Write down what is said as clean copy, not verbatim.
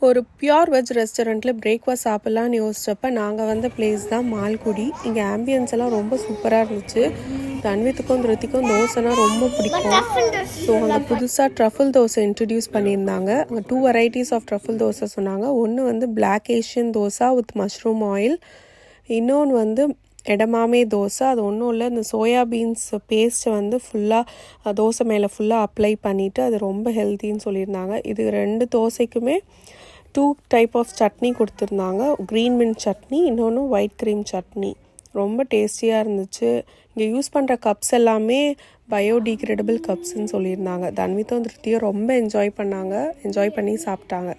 ஒரு pure veg ரெஸ்டாரண்ட்டில் breakfast சாப்பிட்லான்னு யோசிச்சப்போ நாங்கள் வந்த பிளேஸ் தான் மால்குடி. இங்கே ஆம்பியன்ஸ் எல்லாம் ரொம்ப சூப்பராக இருந்துச்சு. தன்வித்துக்கும் திருத்திக்கும் தோசைனா ரொம்ப பிடிக்கும். ஸோ அங்கே புதுசாக ட்ரஃபிள் தோசை இன்ட்ரடியூஸ் பண்ணியிருந்தாங்க. அங்கே 2 வெரைட்டிஸ் ஆஃப் ட்ரஃபிள் தோசை சொன்னாங்க. ஒன்று வந்து black Asian dosa with mushroom oil, இன்னொன்று வந்து எடமாமே தோசை. அது ஒன்றும் இல்லை, இந்த சோயா பீன்ஸ் பேஸ்ட்டை வந்து ஃபுல்லாக தோசை மேலே ஃபுல்லாக அப்ளை பண்ணிவிட்டு அது ரொம்ப ஹெல்த்தின்னு சொல்லியிருந்தாங்க. இது 2 தோசைக்குமே 2 டைப் ஆஃப் சட்னி கொடுத்துருந்தாங்க. க்ரீன் மின்ட் சட்னி, இன்னொன்று ஒயிட் க்ரீம் சட்னி. ரொம்ப டேஸ்டியாக இருந்துச்சு. இங்கே யூஸ் பண்ணுற கப்ஸ் எல்லாமே பயோடிகிரேடபிள் கப்ஸ்ன்னு சொல்லியிருந்தாங்க. தன்வித்தும் திருப்தியும் ரொம்ப என்ஜாய் பண்ணி சாப்பிட்டாங்க.